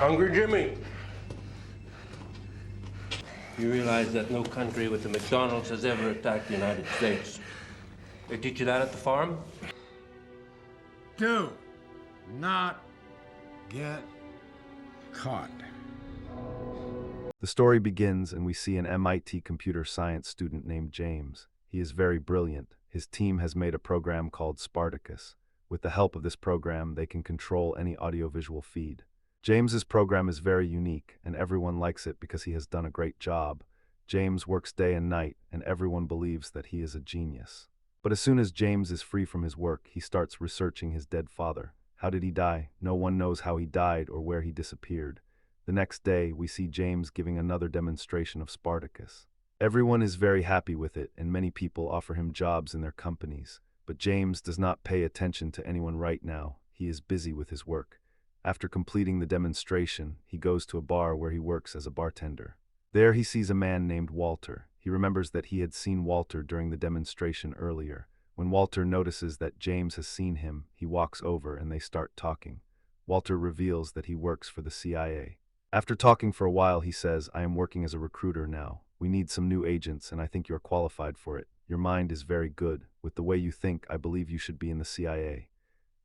Hungry Jimmy. You realize that no country with a McDonald's has ever attacked the United States. They teach you that at the farm? Do not get caught. The story begins and we see an MIT computer science student named James. He is very brilliant. His team has made a program called Spartacus. With the help of this program, they can control any audiovisual feed. James's program is very unique, and everyone likes it because he has done a great job. James works day and night, and everyone believes that he is a genius. But as soon as James is free from his work, he starts researching his dead father. How did he die? No one knows how he died or where he disappeared. The next day, we see James giving another demonstration of Spartacus. Everyone is very happy with it, and many people offer him jobs in their companies. But James does not pay attention to anyone right now. He is busy with his work. After completing the demonstration, he goes to a bar where he works as a bartender. There he sees a man named Walter. He remembers that he had seen Walter during the demonstration earlier. When Walter notices that James has seen him, he walks over and they start talking. Walter reveals that he works for the CIA. After talking for a while, he says, "I am working as a recruiter now. We need some new agents and I think you're qualified for it. Your mind is very good. With the way you think, I believe you should be in the CIA."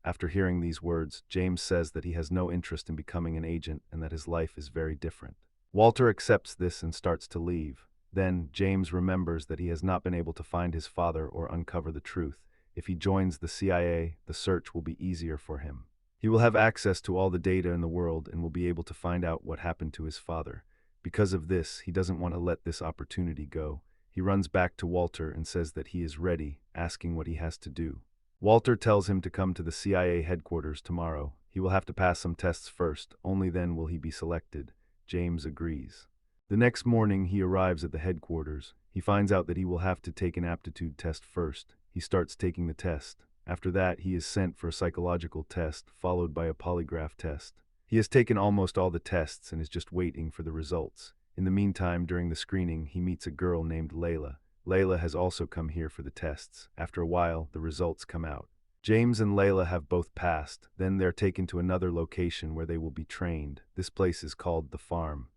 After hearing these words, James says that he has no interest in becoming an agent and that his life is very different. Walter accepts this and starts to leave. Then, James remembers that he has not been able to find his father or uncover the truth. If he joins the CIA, the search will be easier for him. He will have access to all the data in the world and will be able to find out what happened to his father. Because of this, he doesn't want to let this opportunity go. He runs back to Walter and says that he is ready, asking what he has to do. Walter tells him to come to the CIA headquarters tomorrow. He will have to pass some tests first, only then will he be selected. James agrees. The next morning, he arrives at the headquarters. He finds out that he will have to take an aptitude test first. He starts taking the test. After that, he is sent for a psychological test, followed by a polygraph test. He has taken almost all the tests and is just waiting for the results. In the meantime, during the screening, he meets a girl named Layla. Layla has also come here for the tests. After a while, the results come out. James and Layla have both passed. Then they're taken to another location where they will be trained. This place is called the farm.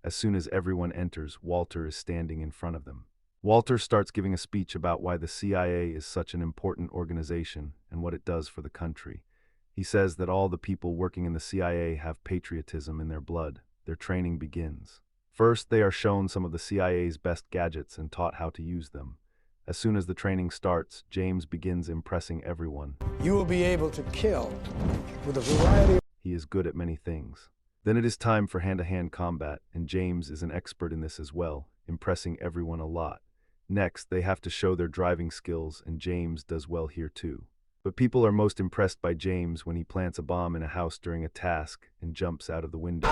As soon as everyone enters, Walter is standing in front of them. Walter starts giving a speech about why the CIA is such an important organization and what it does for the country. He says that all the people working in the CIA have patriotism in their blood. Their training begins. First, they are shown some of the CIA's best gadgets and taught how to use them. As soon as the training starts, James begins impressing everyone. You will be able to kill with a variety of... He is good at many things. Then it is time for hand-to-hand combat, and James is an expert in this as well, impressing everyone a lot. Next, they have to show their driving skills, and James does well here too. But people are most impressed by James when he plants a bomb in a house during a task and jumps out of the window.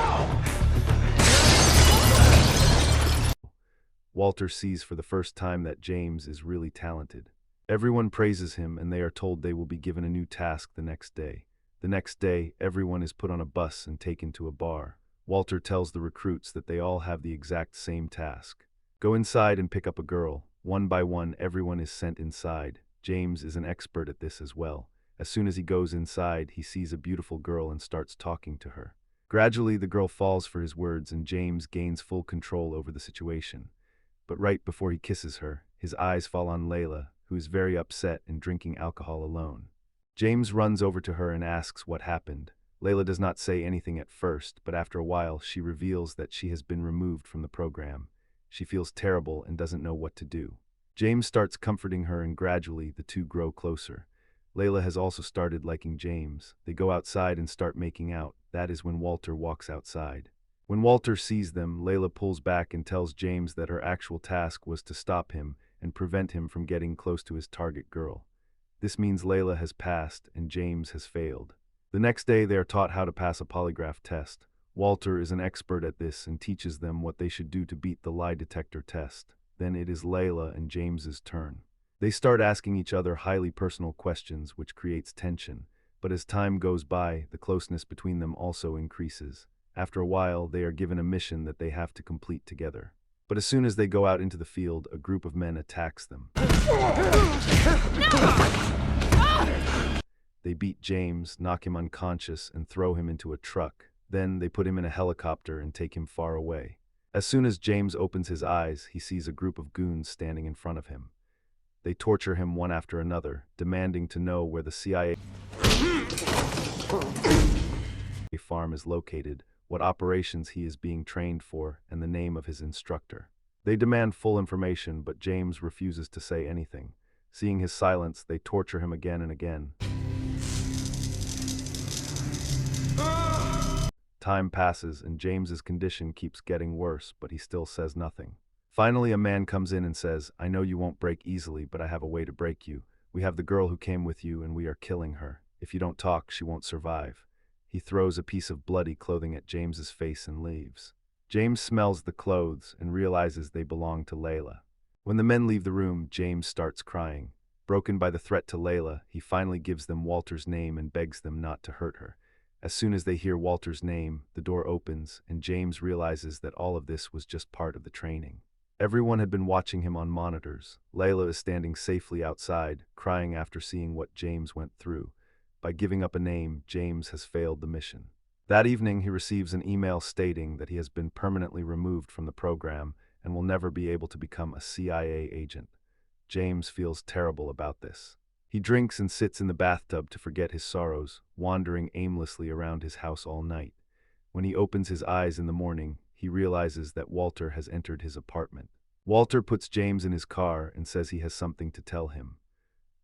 Walter sees for the first time that James is really talented. Everyone praises him and they are told they will be given a new task the next day. The next day, everyone is put on a bus and taken to a bar. Walter tells the recruits that they all have the exact same task. Go inside and pick up a girl. One by one, everyone is sent inside. James is an expert at this as well. As soon as he goes inside, he sees a beautiful girl and starts talking to her. Gradually, the girl falls for his words and James gains full control over the situation. But right before he kisses her, his eyes fall on Layla, who is very upset and drinking alcohol alone. James runs over to her and asks what happened. Layla does not say anything at first, but after a while she reveals that she has been removed from the program. She feels terrible and doesn't know what to do. James starts comforting her and gradually the two grow closer. Layla has also started liking James. They go outside and start making out. That is when Walter walks outside. When Walter sees them, Layla pulls back and tells James that her actual task was to stop him and prevent him from getting close to his target girl. This means Layla has passed and James has failed. The next day they are taught how to pass a polygraph test. Walter is an expert at this and teaches them what they should do to beat the lie detector test. Then it is Layla and James's turn. They start asking each other highly personal questions, which creates tension. But as time goes by, the closeness between them also increases. After a while, they are given a mission that they have to complete together. But as soon as they go out into the field, a group of men attacks them. They beat James, knock him unconscious, and throw him into a truck. Then they put him in a helicopter and take him far away. As soon as James opens his eyes, he sees a group of goons standing in front of him. They torture him one after another, demanding to know where the CIA farm is located, what operations he is being trained for, and the name of his instructor. They demand full information, but James refuses to say anything. Seeing his silence, they torture him again and again. Time passes, and James's condition keeps getting worse, but he still says nothing. Finally, a man comes in and says, "I know you won't break easily, but I have a way to break you. We have the girl who came with you, and we are killing her. If you don't talk, she won't survive." He throws a piece of bloody clothing at James's face and leaves. James smells the clothes and realizes they belong to Layla. When the men leave the room, James starts crying. Broken by the threat to Layla, he finally gives them Walter's name and begs them not to hurt her. As soon as they hear Walter's name, the door opens, and James realizes that all of this was just part of the training. Everyone had been watching him on monitors. Layla is standing safely outside, crying after seeing what James went through. By giving up a name, James has failed the mission. That evening, he receives an email stating that he has been permanently removed from the program and will never be able to become a CIA agent. James feels terrible about this. He drinks and sits in the bathtub to forget his sorrows, wandering aimlessly around his house all night. When he opens his eyes in the morning, he realizes that Walter has entered his apartment. Walter puts James in his car and says he has something to tell him.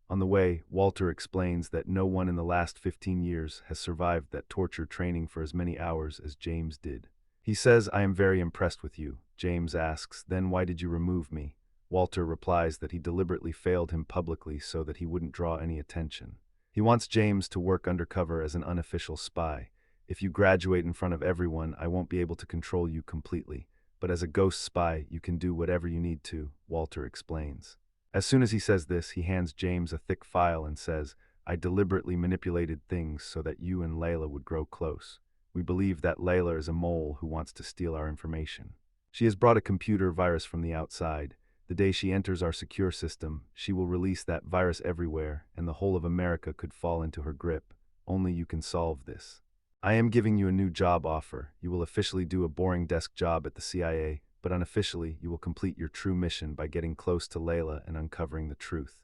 On the way, Walter explains that no one in the last 15 years has survived that torture training for as many hours as James did. He says, "I am very impressed with you." James asks, "Then why did you remove me?" Walter replies that he deliberately failed him publicly so that he wouldn't draw any attention. He wants James to work undercover as an unofficial spy. "If you graduate in front of everyone, I won't be able to control you completely. But as a ghost spy, you can do whatever you need to," Walter explains. As soon as he says this, he hands James a thick file and says, "I deliberately manipulated things so that you and Layla would grow close. We believe that Layla is a mole who wants to steal our information. She has brought a computer virus from the outside. The day she enters our secure system, she will release that virus everywhere, and the whole of America could fall into her grip. Only you can solve this. I am giving you a new job offer. You will officially do a boring desk job at the CIA, but unofficially, you will complete your true mission by getting close to Layla and uncovering the truth.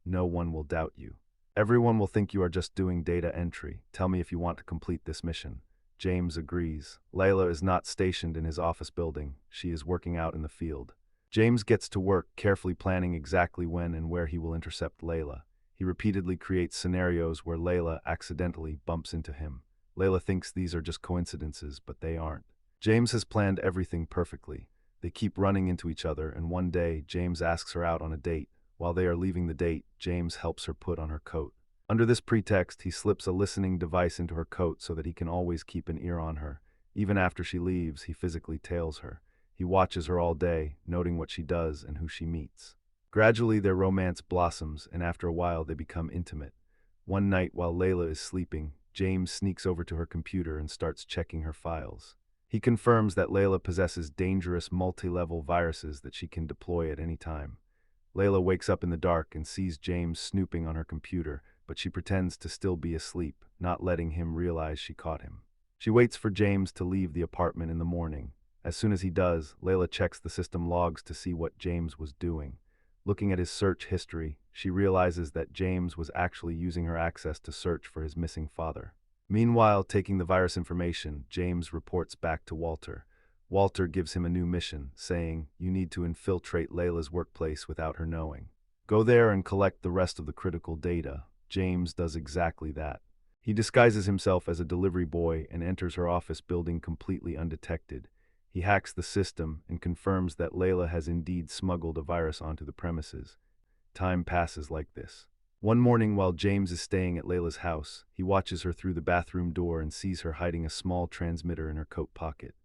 No one will doubt you. Everyone will think you are just doing data entry. Tell me if you want to complete this mission." James agrees. Layla is not stationed in his office building. She is working out in the field. James gets to work, carefully planning exactly when and where he will intercept Layla. He repeatedly creates scenarios where Layla accidentally bumps into him. Layla thinks these are just coincidences, but they aren't. James has planned everything perfectly. They keep running into each other, and one day, James asks her out on a date. While they are leaving the date, James helps her put on her coat. Under this pretext, he slips a listening device into her coat so that he can always keep an ear on her. Even after she leaves, he physically tails her. He watches her all day, noting what she does and who she meets. Gradually, their romance blossoms, and after a while, they become intimate. One night, while Layla is sleeping, James sneaks over to her computer and starts checking her files. He confirms that Layla possesses dangerous multi-level viruses that she can deploy at any time. Layla wakes up in the dark and sees James snooping on her computer, but she pretends to still be asleep, not letting him realize she caught him. She waits for James to leave the apartment in the morning. As soon as he does, Layla checks the system logs to see what James was doing. Looking at his search history, she realizes that James was actually using her access to search for his missing father. Meanwhile, taking the virus information, James reports back to Walter. Walter gives him a new mission, saying, "You need to infiltrate Layla's workplace without her knowing. Go there and collect the rest of the critical data." James does exactly that. He disguises himself as a delivery boy and enters her office building completely undetected. He hacks the system and confirms that Layla has indeed smuggled a virus onto the premises. Time passes like this. One morning, while James is staying at Layla's house, he watches her through the bathroom door and sees her hiding a small transmitter in her coat pocket.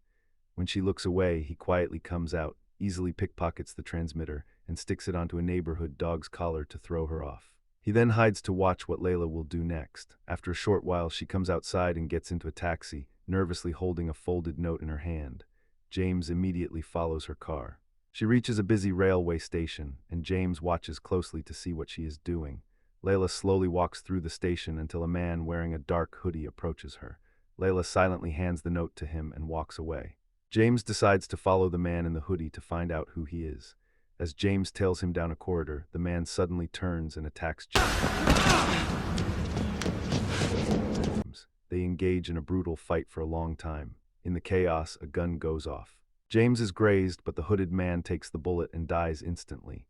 When she looks away, he quietly comes out, easily pickpockets the transmitter, and sticks it onto a neighborhood dog's collar to throw her off. He then hides to watch what Layla will do next. After a short while, she comes outside and gets into a taxi, nervously holding a folded note in her hand. James immediately follows her car. She reaches a busy railway station, and James watches closely to see what she is doing. Layla slowly walks through the station until a man wearing a dark hoodie approaches her. Layla silently hands the note to him and walks away. James decides to follow the man in the hoodie to find out who he is. As James tails him down a corridor, the man suddenly turns and attacks James. They engage in a brutal fight for a long time. In the chaos, a gun goes off. James is grazed, but the hooded man takes the bullet and dies instantly.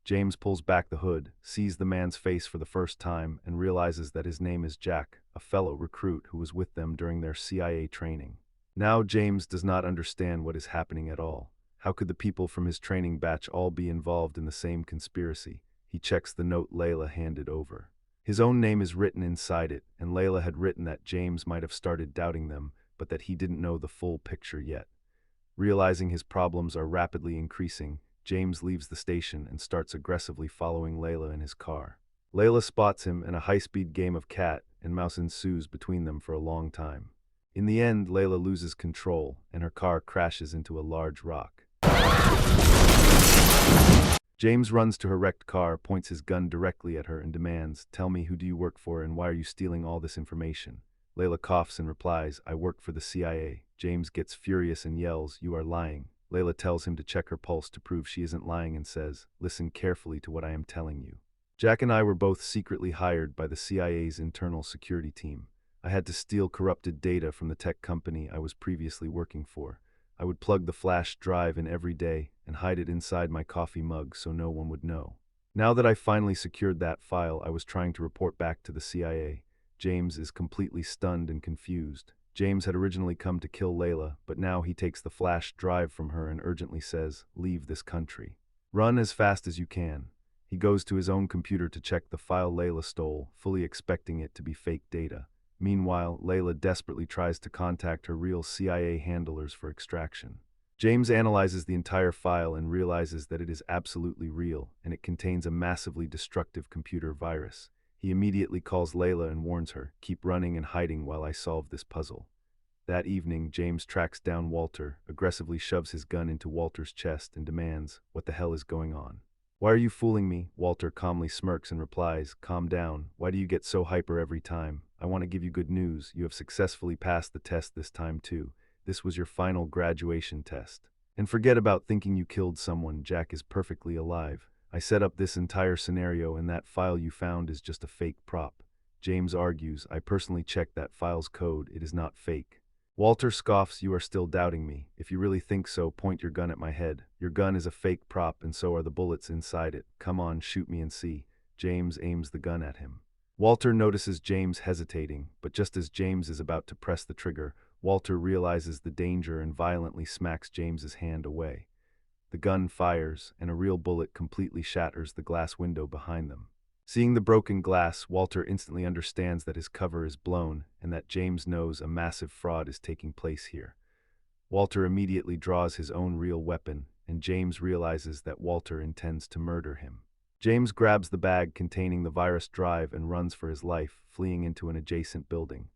James pulls back the hood, sees the man's face for the first time, and realizes that his name is Jack, a fellow recruit who was with them during their CIA training. Now James does not understand what is happening at all. How could the people from his training batch all be involved in the same conspiracy? He checks the note Layla handed over. His own name is written inside it, and Layla had written that James might have started doubting them, but that he didn't know the full picture yet. Realizing his problems are rapidly increasing, James leaves the station and starts aggressively following Layla in his car. Layla spots him, and a high-speed game of cat and mouse ensues between them for a long time. In the end, Layla loses control, and her car crashes into a large rock. James runs to her wrecked car, points his gun directly at her, and demands, "Tell me, who do you work for and why are you stealing all this information?" Layla coughs and replies, "I work for the CIA." James gets furious and yells, "You are lying." Layla tells him to check her pulse to prove she isn't lying and says, "Listen carefully to what I am telling you. Jack and I were both secretly hired by the CIA's internal security team. I had to steal corrupted data from the tech company I was previously working for. I would plug the flash drive in every day and hide it inside my coffee mug so no one would know. Now that I finally secured that file, I was trying to report back to the CIA." James is completely stunned and confused. James had originally come to kill Layla, but now he takes the flash drive from her and urgently says, "Leave this country. Run as fast as you can." He goes to his own computer to check the file Layla stole, fully expecting it to be fake data. Meanwhile, Layla desperately tries to contact her real CIA handlers for extraction. James analyzes the entire file and realizes that it is absolutely real, and it contains a massively destructive computer virus. He immediately calls Layla and warns her, "Keep running and hiding while I solve this puzzle." That evening, James tracks down Walter, aggressively shoves his gun into Walter's chest, and demands, "What the hell is going on?" "Why are you fooling me?" Walter calmly smirks and replies, "Calm down. Why do you get so hyper every time? I want to give you good news. You have successfully passed the test this time too. This was your final graduation test. And forget about thinking you killed someone. Jack is perfectly alive. I set up this entire scenario, and that file you found is just a fake prop." James argues, "I personally checked that file's code. It is not fake." Walter scoffs, "You are still doubting me. If you really think so, point your gun at my head. Your gun is a fake prop, and so are the bullets inside it. Come on, shoot me and see." James aims the gun at him. Walter notices James hesitating, but just as James is about to press the trigger, Walter realizes the danger and violently smacks James's hand away. The gun fires, and a real bullet completely shatters the glass window behind them. Seeing the broken glass, Walter instantly understands that his cover is blown and that James knows a massive fraud is taking place here. Walter immediately draws his own real weapon, and James realizes that Walter intends to murder him. James grabs the bag containing the virus drive and runs for his life, fleeing into an adjacent building.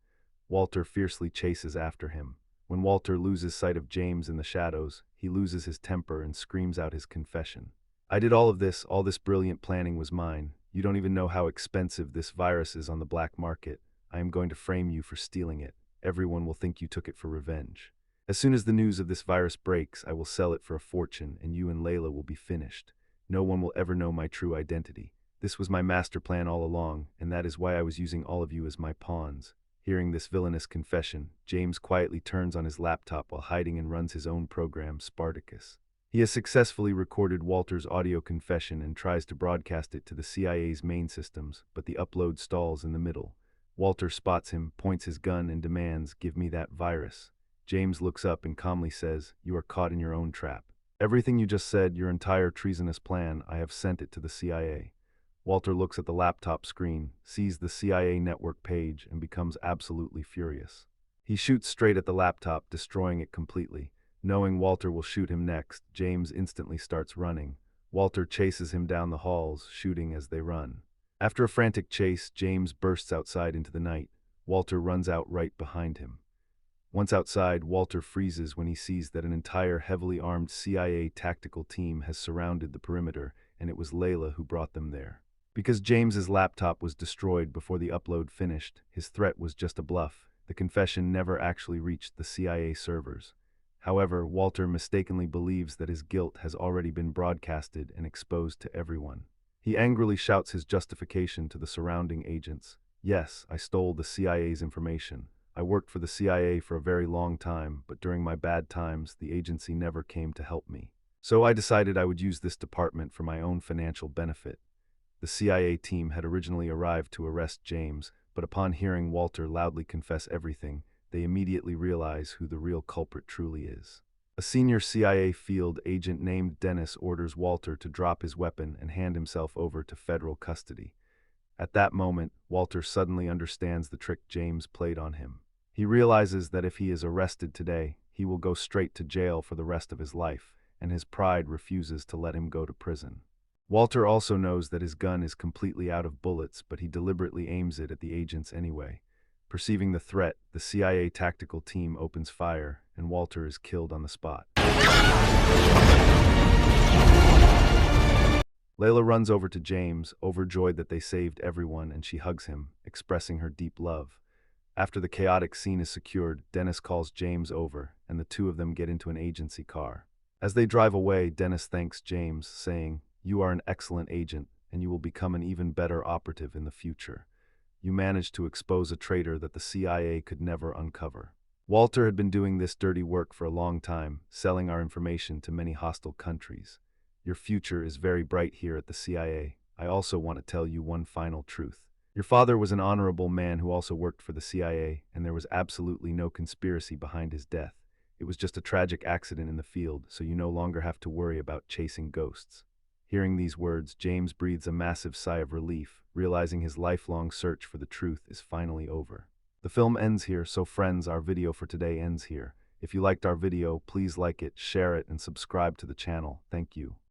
Walter fiercely chases after him. When Walter loses sight of James in the shadows, he loses his temper and screams out his confession. "I did all this brilliant planning was mine. You don't even know how expensive this virus is on the black market. I am going to frame you for stealing it. Everyone will think you took it for revenge. As soon as the news of this virus breaks, I will sell it for a fortune, and you and Layla will be finished. No one will ever know my true identity. This was my master plan all along, and that is why I was using all of you as my pawns." Hearing this villainous confession, James quietly turns on his laptop while hiding and runs his own program, Spartacus. He has successfully recorded Walter's audio confession and tries to broadcast it to the CIA's main systems, but the upload stalls in the middle. Walter spots him, points his gun, and demands, "Give me that virus." James looks up and calmly says, "You are caught in your own trap. Everything you just said, your entire treasonous plan, I have sent it to the CIA." Walter looks at the laptop screen, sees the CIA network page, and becomes absolutely furious. He shoots straight at the laptop, destroying it completely. Knowing Walter will shoot him next, James instantly starts running. Walter chases him down the halls, shooting as they run. After a frantic chase, James bursts outside into the night. Walter runs out right behind him. Once outside, Walter freezes when he sees that an entire heavily armed CIA tactical team has surrounded the perimeter, and it was Layla who brought them there. Because James's laptop was destroyed before the upload finished, his threat was just a bluff. The confession never actually reached the CIA servers. However, Walter mistakenly believes that his guilt has already been broadcasted and exposed to everyone. He angrily shouts his justification to the surrounding agents. Yes, I stole the CIA's information. I worked for the CIA for a very long time, but during my bad times, the agency never came to help me. So I decided I would use this department for my own financial benefit. The CIA team had originally arrived to arrest James, but upon hearing Walter loudly confess everything, they immediately realize who the real culprit truly is. A senior CIA field agent named Dennis orders Walter to drop his weapon and hand himself over to federal custody. At that moment, Walter suddenly understands the trick James played on him. He realizes that if he is arrested today, he will go straight to jail for the rest of his life, and his pride refuses to let him go to prison. Walter also knows that his gun is completely out of bullets, but he deliberately aims it at the agents anyway. Perceiving the threat, the CIA tactical team opens fire, and Walter is killed on the spot. Layla runs over to James, overjoyed that they saved everyone, and she hugs him, expressing her deep love. After the chaotic scene is secured, Dennis calls James over, and the two of them get into an agency car. As they drive away, Dennis thanks James, saying, "You are an excellent agent, and you will become an even better operative in the future. You managed to expose a traitor that the CIA could never uncover." Walter had been doing this dirty work for a long time, selling our information to many hostile countries. Your future is very bright here at the CIA. I also want to tell you one final truth. Your father was an honorable man who also worked for the CIA, and there was absolutely no conspiracy behind his death. It was just a tragic accident in the field, so you no longer have to worry about chasing ghosts. Hearing these words, James breathes a massive sigh of relief, realizing his lifelong search for the truth is finally over. The film ends here, so friends, our video for today ends here. If you liked our video, please like it, share it, and subscribe to the channel. Thank you.